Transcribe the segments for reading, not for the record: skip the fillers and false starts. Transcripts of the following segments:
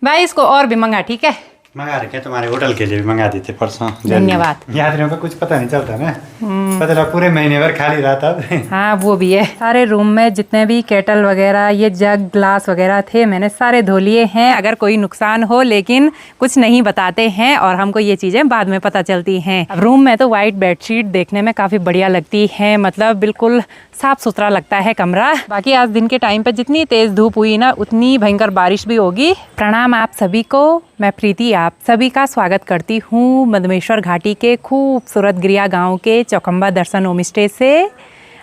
भाई इसको और भी मंगा, ठीक है? मंगा रखे, तुम्हारे होटल के लिए भी मंगा दी थी परसों। धन्यवाद। यात्रियों का कुछ पता नहीं चलता ना, पता लगा पूरे महीने भर खाली रहा था। हाँ वो भी है। सारे रूम में जितने भी केटल वगैरह, ये जग ग्लास वगैरह थे, मैंने सारे धो लिए हैं। अगर कोई नुकसान हो, लेकिन कुछ नहीं बताते हैं और हमको ये चीज़ें बाद में पता चलती हैं। रूम में तो वाइट बेडशीट देखने में काफ़ी बढ़िया लगती है, मतलब बिल्कुल साफ सुथरा लगता है कमरा। बाकी आज दिन के टाइम पे जितनी तेज धूप हुई ना, उतनी भयंकर बारिश भी होगी। प्रणाम आप सभी को, मैं प्रीति आप सभी का स्वागत करती हूँ मधमेश्वर घाटी के खूबसूरत गिरिया गांव के चौखंबा दर्शन होम स्टे से।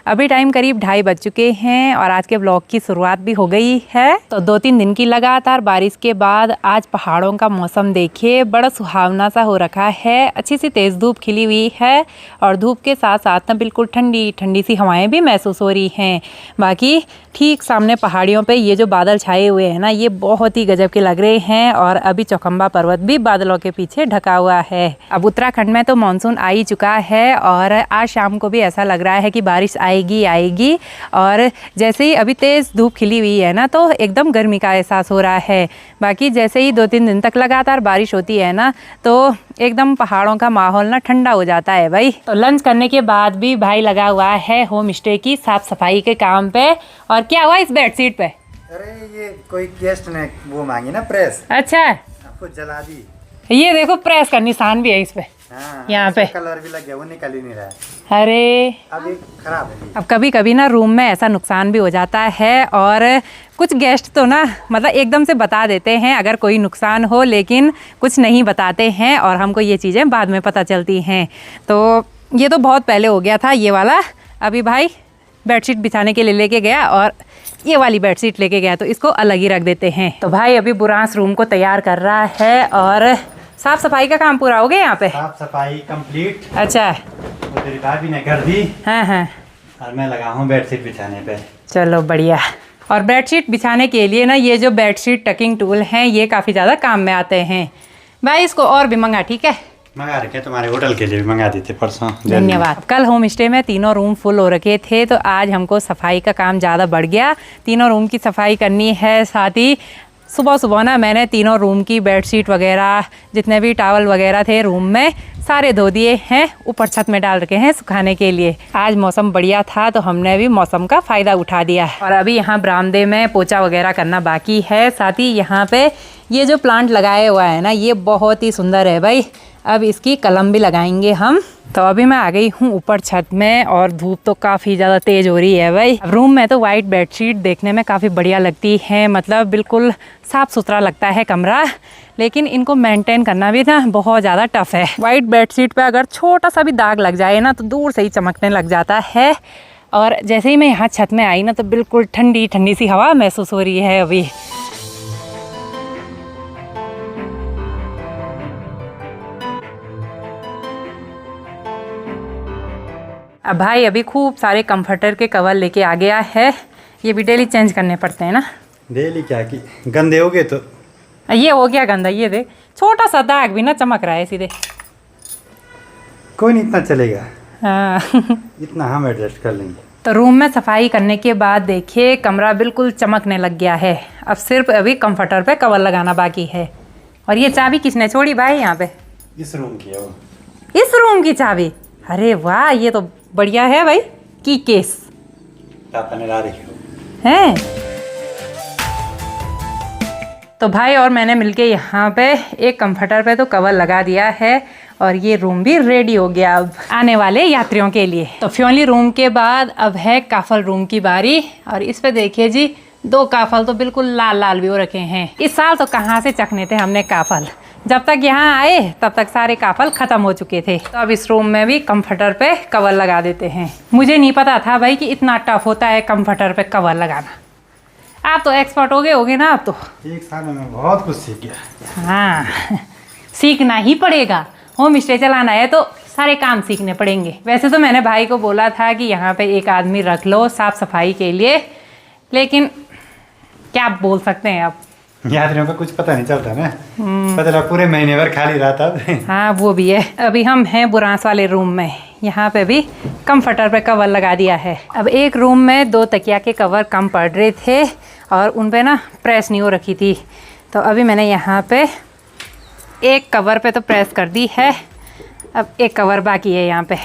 अभी टाइम करीब 2:30 बज चुके हैं और आज के ब्लॉग की शुरुआत भी हो गई है। तो 2-3 दिन की लगातार बारिश के बाद आज पहाड़ों का मौसम देखिए, बड़ा सुहावना सा हो रखा है। अच्छी सी तेज़ धूप खिली हुई है और धूप के साथ साथ ना बिल्कुल ठंडी ठंडी सी हवाएं भी महसूस हो रही हैं। बाकी ठीक सामने पहाड़ियों पे ये जो बादल छाए हुए हैं ना, ये बहुत ही गजब के लग रहे हैं और अभी चौखंबा पर्वत भी बादलों के पीछे ढका हुआ है। अब उत्तराखंड में तो मानसून आ ही चुका है और आज शाम को भी ऐसा लग रहा है कि बारिश आएगी और जैसे ही अभी तेज़ धूप खिली हुई है ना, तो एकदम गर्मी का एहसास हो रहा है। बाकी जैसे ही 2-3 दिन तक लगातार बारिश होती है ना, तो एकदम पहाड़ों का माहौल ना ठंडा हो जाता है भाई। तो लंच करने के बाद भी भाई लगा हुआ है होम स्टे की साफ सफाई के काम पे। और क्या हुआ इस बेडशीट पे? अरे ये कोई गेस्ट ने वो मांगी ना प्रेस, अच्छा आपको जला दी। ये देखो प्रेस का निशान भी है इस पे। हाँ, यहाँ पे कलर भी लग गया, वो निकल ही नहीं रहा है। अरे अब ये खराब है। अब कभी कभी ना रूम में ऐसा नुकसान भी हो जाता है और कुछ गेस्ट तो ना मतलब एकदम से बता देते हैं अगर कोई नुकसान हो, लेकिन कुछ नहीं बताते हैं और हमको ये चीज़ें बाद में पता चलती हैं। तो ये तो बहुत पहले हो गया था ये वाला। अभी भाई बेडशीट बिछाने के लिए लेके गया और ये वाली बेडशीट लेके गया, तो इसको अलग ही रख देते हैं। तो भाई अभी बुरांस रूम को तैयार कर रहा है और साफ सफाई का काम पूरा हो गया यहाँ पे। साफ सफाई कंप्लीट। अच्छा, वो तेरी भाभी ने कर दी। हाँ और मैं लगा हूँ बेडशीट बिछाने पे। चलो बढ़िया। और बेडशीट बिछाने के लिए ना ये जो बेडशीट टकिंग टूल हैं, ये काफ़ी ज़्यादा काम में आते हैं। भाई इसको और भी मंगा, ठीक है? मंगा रखे, तुम्हारे होटल के लिए भी मंगा दी थी परसों। धन्यवाद। कल होम स्टे में तीनों रूम फुल हो रखे थे, तो आज हमको सफाई का काम ज़्यादा बढ़ गया। तीनों रूम की सफाई करनी है, साथ ही सुबह सुबह ना मैंने तीनों रूम की बेडशीट वगैरह, जितने भी टॉवल वगैरह थे रूम में, सारे धो दिए हैं, ऊपर छत में डाल रखे हैं सुखाने के लिए। आज मौसम बढ़िया था तो हमने भी मौसम का फ़ायदा उठा दिया। और अभी यहाँ बरामदे में पोछा वगैरह करना बाकी है। साथ ही यहाँ पे ये जो प्लांट लगाया हुआ है ना, ये बहुत ही सुंदर है भाई। अब इसकी कलम भी लगाएंगे हम। तो अभी मैं आ गई हूँ ऊपर छत में और धूप तो काफ़ी ज़्यादा तेज़ हो रही है भाई। रूम में तो वाइट बेडशीट देखने में काफ़ी बढ़िया लगती है, मतलब बिल्कुल साफ़ सुथरा लगता है कमरा, लेकिन इनको मेंटेन करना भी ना बहुत ज़्यादा टफ है। वाइट बेडशीट पे अगर छोटा सा भी दाग लग जाए ना, तो दूर से ही चमकने लग जाता है। और जैसे ही मैं यहाँ छत में आई ना, तो बिल्कुल ठंडी ठंडी सी हवा महसूस हो रही है अभी। अब भाई अभी खूब सारे कंफर्टर के कवर लेके आ गया है। ये भी डेली चेंज करने पड़ते हैं ना। डेली क्या की गंदे हो गए तो ये हो गया गंदा, ये देख छोटा सा दाग भी ना चमक रहा है सीधे। कोई नहीं, इतना चलेगा। हाँ इतना हम एडजस्ट कर लेंगे। तो रूम में सफाई करने के बाद देखिए कमरा बिल्कुल चमकने लग गया है। अब सिर्फ अभी कंफर्टर पे कवर लगाना बाकी है। और ये चाबी किसने छोड़ी भाई यहाँ पे? इस रूम की है वो। इस रूम की चाबी? अरे वाह, ये तो बढ़िया है भाई। की केस पापा ने ला रखी हैं। तो भाई और मैंने मिलके यहाँ पे एक कंफर्टर पे तो कवर लगा दिया है और ये रूम भी रेडी हो गया अब आने वाले यात्रियों के लिए। तो फ्योनली रूम के बाद अब है काफल रूम की बारी। और इस पे देखिए जी, 2 काफल तो बिल्कुल लाल लाल भी हो रखे हैं। इस साल तो कहाँ से चखने थे हमने काफल, जब तक यहाँ आए तब तक सारे काफल खत्म हो चुके थे। तो अब इस रूम में भी कंफर्टर पे कवर लगा देते हैं। मुझे नहीं पता था भाई कि इतना टफ होता है कंफर्टर पे कवर लगाना। आप तो एक्सपर्ट हो गए होगे ना। आप तो 1 साल में मैं बहुत कुछ सीख गया। हाँ सीखना ही पड़ेगा। होम स्टे चलाना है तो सारे काम सीखने पड़ेंगे। वैसे तो मैंने भाई को बोला था कि यहाँ पे एक आदमी रख लो साफ सफाई के लिए, लेकिन क्या बोल सकते हैं अब। यात्रियों का कुछ पता नहीं चलता ना, पता लगा पूरे महीने भर खाली रहा था। हाँ वो भी है। अभी हम हैं बुरांस वाले रूम में। यहाँ पे भी कंफर्टर पे कवर लगा दिया है। अब एक रूम में 2 तकिया के कवर कम पड़ रहे थे और उन पे ना प्रेस नहीं हो रखी थी, तो अभी मैंने यहाँ पे एक कवर पे तो प्रेस कर दी है, अब एक कवर बाकी है यहाँ पे।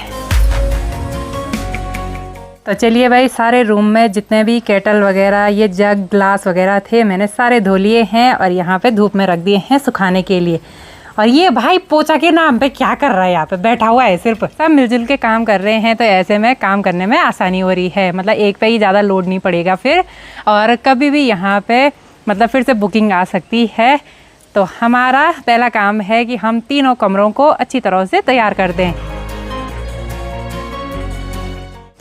तो चलिए भाई, सारे रूम में जितने भी केटल वगैरह, ये जग ग्लास वगैरह थे, मैंने सारे धो लिए हैं और यहाँ पे धूप में रख दिए हैं सुखाने के लिए। और ये भाई पोचा के नाम पे क्या कर रहा है, यहाँ पे बैठा हुआ है, सिर्फ सब मिलजुल के काम कर रहे हैं। तो ऐसे में काम करने में आसानी हो रही है, मतलब एक पे ही ज़्यादा लोड नहीं पड़ेगा फिर, और कभी भी यहाँ पे मतलब फिर से बुकिंग आ सकती है। तो हमारा पहला काम है कि हम तीनों कमरों को अच्छी तरह से तैयार कर दें।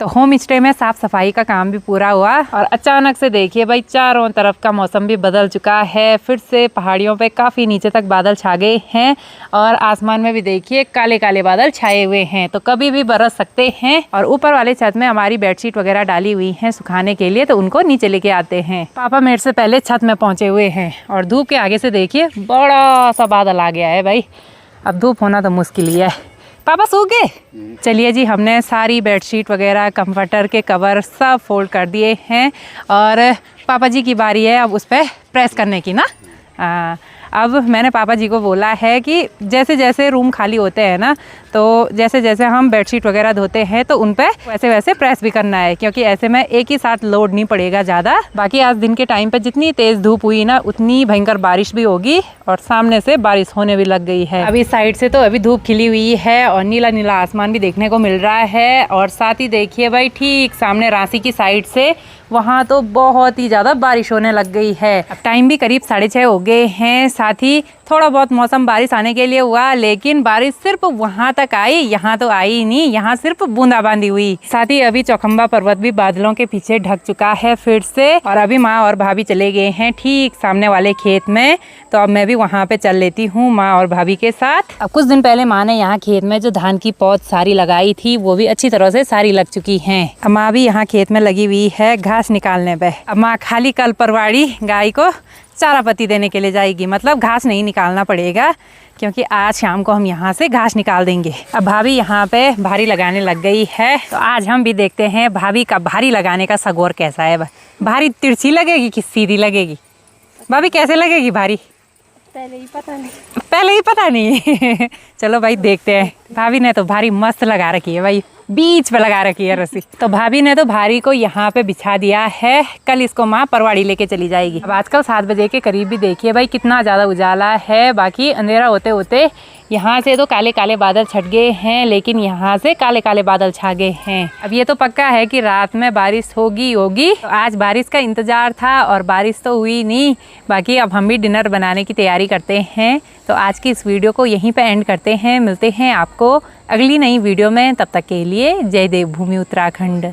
तो होम स्टे में साफ़ सफाई का काम भी पूरा हुआ और अचानक से देखिए भाई, चारों तरफ का मौसम भी बदल चुका है। फिर से पहाड़ियों पे काफ़ी नीचे तक बादल छा गए हैं और आसमान में भी देखिए काले काले बादल छाए हुए हैं, तो कभी भी बरस सकते हैं। और ऊपर वाले छत में हमारी बेडशीट वगैरह डाली हुई हैं सुखाने के लिए, तो उनको नीचे लेके आते हैं। पापा मेरे से पहले छत में पहुँचे हुए हैं और धूप के आगे से देखिए बड़ा सा बादल आ गया है भाई, अब धूप होना तो मुश्किल ही है। पापा सो गए? चलिए जी, हमने सारी बेडशीट वगैरह, कंफर्टर के कवर सब फोल्ड कर दिए हैं और पापा जी की बारी है अब उस पर प्रेस करने की ना। अब मैंने पापा जी को बोला है कि जैसे जैसे रूम खाली होते हैं ना, तो जैसे जैसे हम बेडशीट वगैरह धोते हैं तो उन पे वैसे वैसे प्रेस भी करना है, क्योंकि ऐसे में एक ही साथ लोड नहीं पड़ेगा ज़्यादा। बाकी आज दिन के टाइम पे जितनी तेज़ धूप हुई ना, उतनी भयंकर बारिश भी होगी और सामने से बारिश होने भी लग गई है। अभी साइड से तो अभी धूप खिली हुई है और नीला नीला आसमान भी देखने को मिल रहा है। और साथ ही देखिए भाई, ठीक सामने रांची की साइड से वहाँ तो बहुत ही ज़्यादा बारिश होने लग गई है। अब टाइम भी करीब 6:30 हो गए हैं। साथ ही थोड़ा बहुत मौसम बारिश आने के लिए हुआ, लेकिन बारिश सिर्फ वहाँ तक आई, यहाँ तो आई ही नहीं, यहाँ सिर्फ बूंदाबांदी हुई। साथ ही अभी चौखंबा पर्वत भी बादलों के पीछे ढक चुका है फिर से। और अभी माँ और भाभी चले गए हैं ठीक सामने वाले खेत में, तो अब मैं भी वहाँ पे चल लेती हूँ माँ और भाभी के साथ। अब कुछ दिन पहले माँ ने यहाँ खेत में जो धान की पौध सारी लगाई थी, वो भी अच्छी तरह से सारी लग चुकी हैं। अब माँ भी यहाँ खेत में लगी हुई है घास निकालने पे। अब माँ खाली कल परवाड़ी गाय को चारा पत्ती देने के लिए जाएगी, मतलब घास नहीं निकालना पड़ेगा, क्योंकि आज शाम को हम यहाँ से घास निकाल देंगे। अब भाभी यहाँ पे भारी लगाने लग गई है, तो आज हम भी देखते हैं भाभी का भारी लगाने का सगोर कैसा है। भारी तिरछी लगेगी कि सीधी लगेगी? भाभी कैसे लगेगी भारी? पहले ही पता नहीं। पहले ही पता नहीं चलो भाई देखते हैं। भाभी ने तो भारी मस्त लगा रखी है भाई, बीच पे लगा रखी है रस्सी। तो भाभी ने तो भारी को यहाँ पे बिछा दिया है, कल इसको माँ परवाड़ी लेके चली जाएगी। अब आजकल 7 बजे के करीब भी देखिए भाई कितना ज़्यादा उजाला है। बाकी अंधेरा होते होते यहाँ से तो काले काले बादल छट गए हैं, लेकिन यहाँ से काले काले बादल छा गए हैं। अब ये तो पक्का है कि रात में बारिश होगी होगी। तो आज बारिश का इंतज़ार था और बारिश तो हुई नहीं। बाकी अब हम भी डिनर बनाने की तैयारी करते हैं। तो आज की इस वीडियो को यहीं पे एंड करते हैं। मिलते हैं आपको अगली नई वीडियो में, तब तक के लिए जय देवभूमि उत्तराखंड।